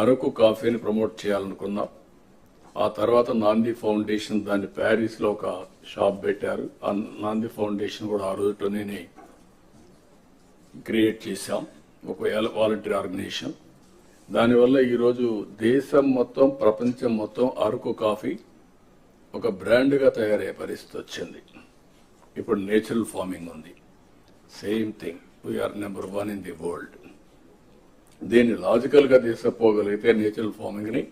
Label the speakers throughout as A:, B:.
A: అరకు కాఫీని ప్రమోట్ చేయాలనుకున్నాం. ఆ తర్వాత నాంది ఫౌండేషన్ దాన్ని ప్యారిస్ లో ఒక షాప్ పెట్టారు. ఆ నాంది ఫౌండేషన్ కూడా ఆ రోజులోనే క్రియేట్ చేశాం, ఒక వాలంటీర్ ఆర్గనైజేషన్. దానివల్ల ఈరోజు దేశం మొత్తం, ప్రపంచం మొత్తం అరకు కాఫీ ఒక బ్రాండ్గా తయారయ్యే పరిస్థితి వచ్చింది. ఇప్పుడు నేచురల్ ఫార్మింగ్ ఉంది, same thing, we are number 1 in the world. దీన్ని లాజికల్ గా తీసుకుపోగలిగితే నేచురల్ ఫార్మింగ్ ని,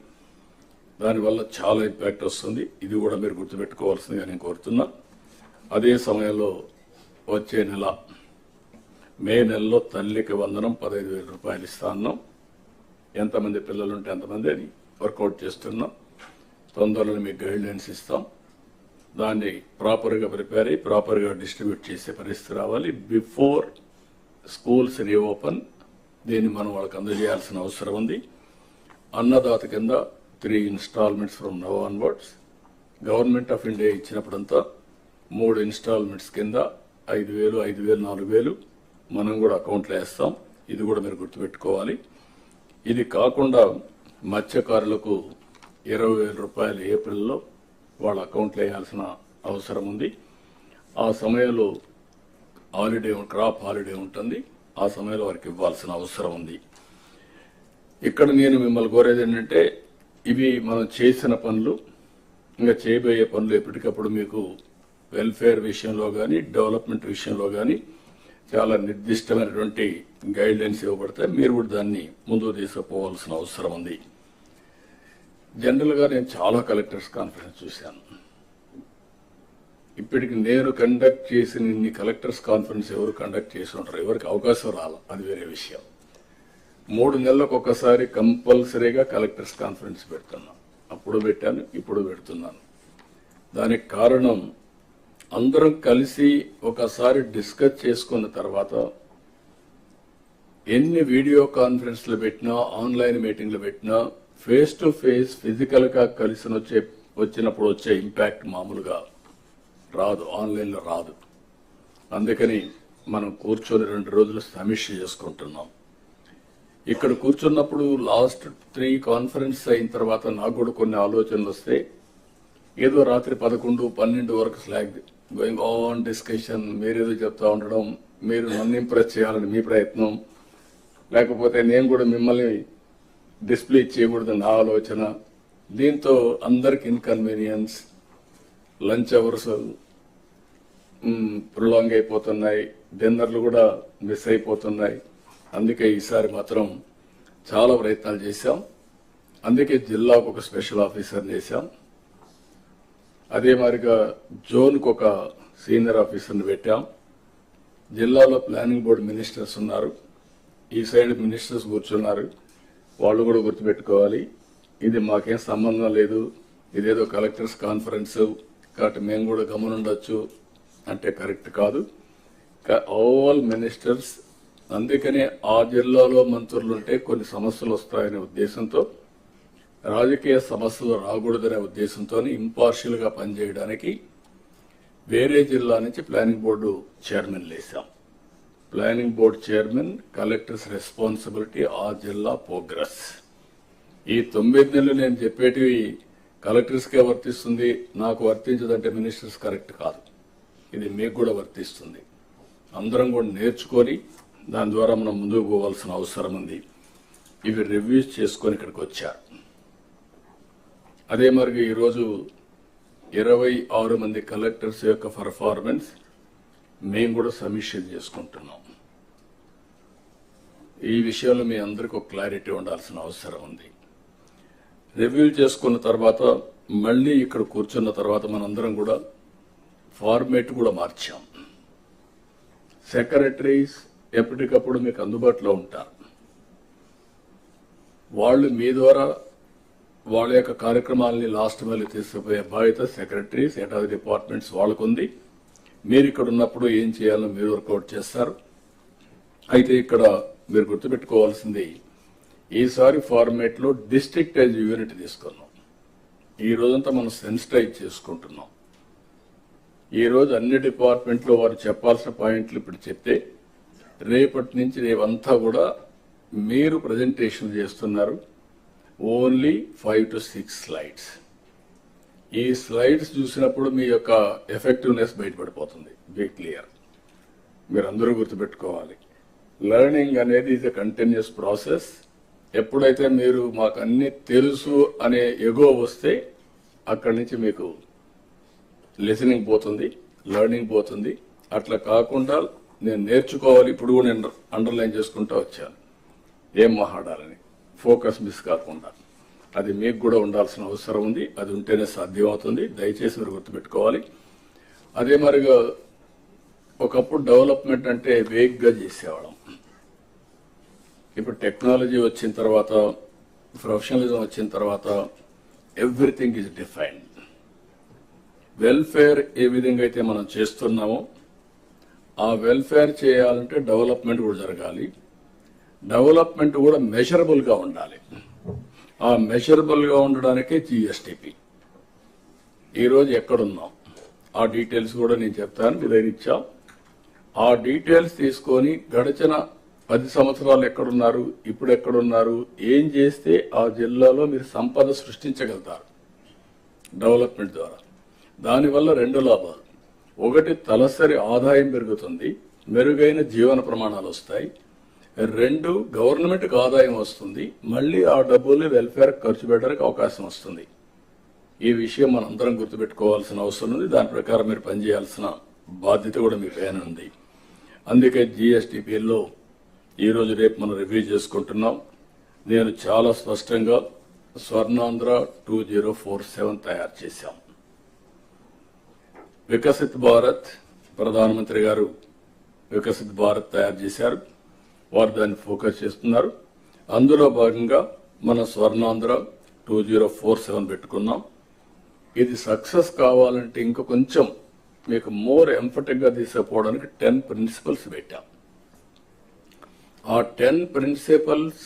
A: దానివల్ల చాలా ఇంపాక్ట్ వస్తుంది. ఇది కూడా మీరు గుర్తుపెట్టుకోవాల్సిందిగా నేను కోరుతున్నా. అదే సమయంలో వచ్చే నెల మే నెలలో తల్లికి వందనం 15,000 రూపాయలు ఇస్తా ఉన్నాం. ఎంతమంది పిల్లలు ఉంటే అంతమంది అని వర్కౌట్ చేస్తున్నాం. తొందరలో మీకు గైడ్ లైన్స్ ఇస్తాం. దాన్ని ప్రాపర్గా ప్రిపేర్ అయ్యి ప్రాపర్గా డిస్ట్రిబ్యూట్ చేసే పరిస్థితి రావాలి. బిఫోర్ స్కూల్స్ రీఓపెన్ దీన్ని మనం వాళ్ళకి అందజేయాల్సిన అవసరం ఉంది. అన్నదాత కింద 3 instalments from now onwards. Government of India ఇచ్చినప్పుడంతా 3 ఇన్స్టాల్మెంట్స్ కింద 5,000, 5,000, 4,000 మనం కూడా అకౌంట్లో వేస్తాం. ఇది కూడా మీరు గుర్తుపెట్టుకోవాలి. ఇది కాకుండా మత్స్యకారులకు 20,000 రూపాయలు ఏప్రిల్లో వాళ్ళ అకౌంట్లో వేయాల్సిన అవసరం ఉంది. ఆ సమయంలో క్రాప్ హాలిడే ఉంటుంది. ఆ సమయంలో వారికి ఇవ్వాల్సిన అవసరం ఉంది. ఇక్కడ నేను మిమ్మల్ని కోరేది ఏంటంటే, ఇవి మనం చేసిన పనులు, ఇంకా చేయబోయే పనులు ఎప్పటికప్పుడు మీకు వెల్ఫేర్ విషయంలో కానీ, డెవలప్మెంట్ విషయంలో కానీ చాలా నిర్దిష్టమైనటువంటి గైడ్ లైన్స్ ఇవ్వబడతాయి. మీరు కూడా దాన్ని ముందుకు తీసుకుపోవాల్సిన అవసరం ఉంది. జనరల్ గా నేను చాలా కలెక్టర్స్ కాన్ఫరెన్స్ చూశాను. ఇప్పటికి నేను కండక్ట్ చేసిన ఇన్ని కలెక్టర్స్ కాన్ఫరెన్స్ ఎవరు కండక్ట్ చేసి ఉంటారు? ఎవరికి అవకాశం రాల, అది వేరే విషయం. 3 నెలలకు ఒకసారి కంపల్సరీగా కలెక్టర్స్ కాన్ఫరెన్స్ పెడుతున్నాను. అప్పుడు పెట్టాను, ఇప్పుడు పెడుతున్నాను. దానికి కారణం అందరం కలిసి ఒకసారి డిస్కస్ చేసుకున్న తర్వాత ఎన్ని వీడియో కాన్ఫరెన్స్లు పెట్టినా, ఆన్లైన్ మీటింగ్లు పెట్టినా, ఫేస్ టు ఫేస్ ఫిజికల్ గా కలిసి వచ్చినప్పుడు వచ్చే ఇంపాక్ట్ మామూలుగా రాదు, ఆన్లైన్ లో రాదు. అందుకని మనం కూర్చొని 2 రోజులు సమీక్ష చేసుకుంటున్నాం. ఇక్కడ కూర్చున్నప్పుడు లాస్ట్ 3 కాన్ఫరెన్స్ అయిన తర్వాత నాకు కూడా కొన్ని ఆలోచనలు వస్తే, ఏదో రాత్రి 11, 12 వరకు స్లాగ్ గోయింగ్ ఆన్ డిస్కషన్, మీరేదో చెప్తా ఉండడం, మీరు నన్ను ఇంప్రెస్ చేయాలని మీ ప్రయత్నం, లేకపోతే నేను కూడా మిమ్మల్ని డిస్ప్లే చేయకూడదు నా ఆలోచన. దీంతో అందరికి ఇన్కన్వీనియన్స్, లంచ్ అవర్స్ ప్రొలాంగ్ అయిపోతున్నాయి, డిన్నర్లు కూడా మిస్ అయిపోతున్నాయి. అందుకే ఈసారి మాత్రం చాలా ప్రయత్నాలు చేశాం. అందుకే జిల్లాకు ఒక స్పెషల్ ఆఫీసర్ని వేశాం. అదే మాదిరిగా జోన్కు ఒక సీనియర్ ఆఫీసర్ని పెట్టాం. జిల్లాలో ప్లానింగ్ బోర్డు మినిస్టర్స్ ఉన్నారు, ఈ సైడ్ మినిస్టర్స్ కూర్చున్నారు. వాళ్ళు కూడా గుర్తుపెట్టుకోవాలి, ఇది మాకేం సంబంధం లేదు, ఇదేదో కలెక్టర్స్ కాన్ఫరెన్స్ కాబట్టి మేము కూడా గమనుండొచ్చు అంటే కరెక్ట్ కాదు. All ministers. అందుకనే ఆ జిల్లాలో మంత్రులుంటే కొన్ని సమస్యలు వస్తాయనే ఉద్దేశంతో, రాజకీయ సమస్యలు రాకూడదనే ఉద్దేశంతో ఇంపార్షియల్ గా పనిచేయడానికి వేరే జిల్లా నుంచి ప్లానింగ్ బోర్డు చైర్మన్ వేశాం. Planning board chairman, collectors responsibility, ఆ జిల్లా ప్రోగ్రెస్. ఈ 9 నెలలు నేను చెప్పేటివి కలెక్టర్స్ కే వర్తిస్తుంది, నాకు వర్తించదంటే మినిస్టర్స్ కరెక్ట్ కాదు. ఇది మీకు కూడా వర్తిస్తుంది. అందరం కూడా నేర్చుకొని దాని ద్వారా మనం ముందుకు పోవాల్సిన అవసరం ఉంది. ఇవి రివ్యూస్ చేసుకొని ఇక్కడికి వచ్చారు. అదే మరి ఈరోజు 26 మంది కలెక్టర్స్ యొక్క పర్ఫార్మెన్స్ మేము కూడా సమీక్ష చేసుకుంటున్నాం. ఈ విషయంలో మీ అందరికీ ఒక క్లారిటీ ఉండాల్సిన అవసరం ఉంది. రివ్యూ చేసుకున్న తర్వాత మళ్ళీ ఇక్కడ కూర్చున్న తర్వాత మనందరం కూడా ఫార్మేట్ కూడా మార్చాం. సెక్రటరీస్ ఎప్పటికప్పుడు మీకు అందుబాటులో ఉంటారు. వాళ్ళు మీ ద్వారా వాళ్ళ యొక్క కార్యక్రమాలని లాస్ట్ మైల్ తీసుకుపోయే బాధ్యత secretaries, head of the departments వాళ్ళకుంది. మీరు ఇక్కడ ఉన్నప్పుడు ఏం చేయాలో మీరు వర్కౌట్ చేస్తారు. అయితే ఇక్కడ మీరు గుర్తుపెట్టుకోవాల్సింది, ఈసారి ఫార్మేట్ లో డిస్ట్రిక్ట్ యాజ్ యూనిట్ తీసుకున్నాం. ఈ రోజంతా మనం సెన్సిటైజ్ చేసుకుంటున్నాం. ఈ రోజు అన్ని డిపార్ట్మెంట్లో వారు చెప్పాల్సిన పాయింట్లు ఇప్పుడు చెప్తే, రేపటి నుంచి రేవంతా కూడా మీరు ప్రజెంటేషన్ చేస్తున్నారు. Only 5 to 6 slides. ఈ స్లైడ్స్ చూసినప్పుడు మీ యొక్క ఎఫెక్టివ్నెస్ బయటపడిపోతుంది. Be clear. మీరందరూ గుర్తుపెట్టుకోవాలి, లెర్నింగ్ అనేది ఈజ్ ఎ కంటిన్యూస్ ప్రాసెస్. ఎప్పుడైతే మీరు మాకు అన్ని తెలుసు అనే ఎగో వస్తే అక్కడి నుంచి మీకు లిసనింగ్ పోతుంది, లెర్నింగ్ పోతుంది. అట్లా కాకుండా నేను నేర్చుకోవాలి, ఇప్పుడు కూడా నేను అండర్లైన్ చేసుకుంటూ వచ్చాను ఏం మాట్లాడాలని, ఫోకస్ మిస్ కాకుండా. అది మీకు కూడా ఉండాల్సిన అవసరం ఉంది. అది ఉంటేనే సాధ్యం అవుతుంది. దయచేసి మీరు గుర్తుపెట్టుకోవాలి. అదే మరిగా ఒకప్పుడు డెవలప్మెంట్ అంటే వేగ్గా చేసేవాళ్ళం. ఇప్పుడు టెక్నాలజీ వచ్చిన తర్వాత, ప్రొఫెషనలిజం వచ్చిన తర్వాత ఎవ్రీథింగ్ ఈజ్ డిఫైన్డ్. వెల్ఫేర్ ఏ విధంగా అయితే మనం చేస్తున్నామో ఆ వెల్ఫేర్ చేయాలంటే డెవలప్మెంట్ కూడా జరగాలి. డెవలప్మెంట్ కూడా మెజరబుల్ గా ఉండాలి. ఆ మెజరబుల్ గా ఉండడానికే జిఎస్టిపి. ఈరోజు ఎక్కడున్నాం ఆ డీటెయిల్స్ కూడా నేను చెప్తాను. మీ దగ్గర ఇచ్చాం. ఆ డీటెయిల్స్ తీసుకొని గడిచిన 10 సంవత్సరాలు ఎక్కడున్నారు, ఇప్పుడు ఎక్కడున్నారు, ఏం చేస్తే ఆ జిల్లాలో మీరు సంపద సృష్టించగలుగుతారు డెవలప్మెంట్ ద్వారా. దానివల్ల 2 లాభాలు. ఒకటి, తలసరి ఆదాయం పెరుగుతుంది, మెరుగైన జీవన ప్రమాణాలు వస్తాయి. 2, గవర్నమెంట్కి ఆదాయం వస్తుంది. మళ్ళీ ఆ డబ్బుల్ని వెల్ఫేర్ ఖర్చు పెట్టడానికి అవకాశం వస్తుంది. ఈ విషయం మనందరం గుర్తుపెట్టుకోవాల్సిన అవసరం ఉంది. దాని ప్రకారం మీరు పనిచేయాల్సిన బాధ్యత కూడా మీ పైన ఉంది. అందుకే జిఎస్టిపిలో ఈరోజు రేపు మనం రివ్యూ చేసుకుంటున్నాం. నేను చాలా స్పష్టంగా స్వర్ణాంధ్ర 2047 తయారు చేశాం. వికసిత్ భారత్, ప్రధానమంత్రి గారు వికసిత్ భారత్ తయారు చేశారు. వారు దాన్ని ఫోకస్ చేస్తున్నారు. అందులో భాగంగా మన స్వర్ణాంధ్ర 2047 పెట్టుకున్నాం. ఇది సక్సెస్ కావాలంటే ఇంకా కొంచెం మీకు మోర్ ఎంఫటిక్ గా తీసుకుపోవడానికి 10 ప్రిన్సిపల్స్ పెట్టాం. ఆ 10 ప్రిన్సిపల్స్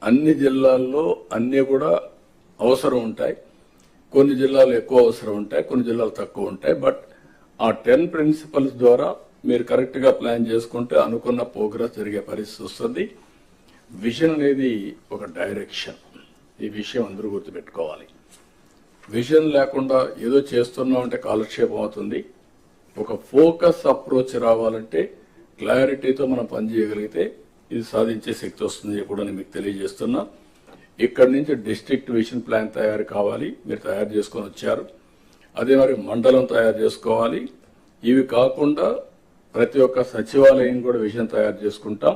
A: అన్ని జిల్లాల్లో అన్ని కూడా అవసరం ఉంటాయి. కొన్ని జిల్లాలు ఎక్కువ అవసరం ఉంటాయి, కొన్ని జిల్లాలు తక్కువ ఉంటాయి. బట్ ఆ 10 ప్రిన్సిపల్స్ ద్వారా మీరు కరెక్ట్ గా ప్లాన్ చేసుకుంటే అనుకున్న ప్రోగ్రెస్ జరిగే పరిస్థితి వస్తుంది. విజన్ అనేది ఒక డైరెక్షన్. ఈ విషయం అందరూ గుర్తుపెట్టుకోవాలి. విజన్ లేకుండా ఏదో చేస్తున్నాం అంటే కాలక్షేపం అవుతుంది. ఒక ఫోకస్ అప్రోచ్ రావాలంటే క్లారిటీతో మనం పనిచేయగలిగితే ఇది సాధించే శక్తి వస్తుంది కూడా నేను మీకు తెలియజేస్తున్నా. ఇక్కడి నుంచి డిస్ట్రిక్ట్ విజన్ ప్లాన్ తయారు కావాలి. మీరు తయారు చేసుకొని వచ్చారు. అదే మరి మండలం తయారు చేసుకోవాలి. ఇవి కాకుండా ప్రతి ఒక్క సచివాలయం కూడా విజన్ తయారు చేసుకుంటాం.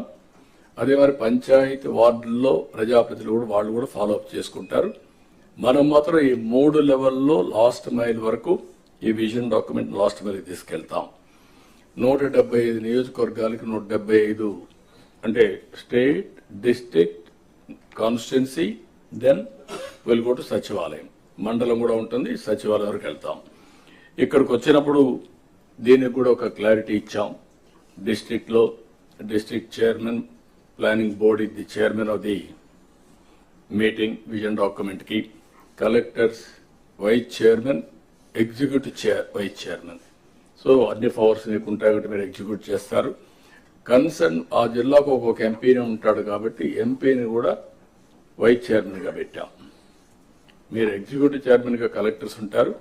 A: అదే మరి పంచాయతీ వార్డుల్లో ప్రజాప్రతినిధులు కూడా వాళ్ళు కూడా ఫాలో అప్ చేసుకుంటారు. మనం మాత్రం ఈ 3 లెవెల్లో లాస్ట్ మైల్ వరకు ఈ విజన్ డాక్యుమెంట్ లాస్ట్ మైల్ తీసుకెళ్తాం. 175 నియోజకవర్గాలకి 175 అంటే state, district, constituency, then will go to sachivalayam. మండలం కూడా ఉంటుంది, సచివాలయం వరకు వెళ్తాం. ఇక్కడికి వచ్చినప్పుడు దీనికి కూడా ఒక క్లారిటీ ఇచ్చాం. డిస్ట్రిక్ట్ లో డిస్ట్రిక్ట్ చైర్మన్, ప్లానింగ్ బోర్డ్ ఇది chairman of the meeting vision document కి, collectors vice chairman, executive vice chairman. So అన్ని పవర్స్ మీకు ఉంటాయి కాబట్టి మీరు ఎగ్జిక్యూట్ చేస్తారు. కన్సర్న్ ఆ జిల్లాకు ఒక్కొక్క ఎంపీని ఉంటాడు కాబట్టి ఎంపీని కూడా వైస్ చైర్మన్ గా పెట్టాం. మీరు ఎగ్జిక్యూటివ్ చైర్మన్ గా కలెక్టర్స్ ఉంటారు.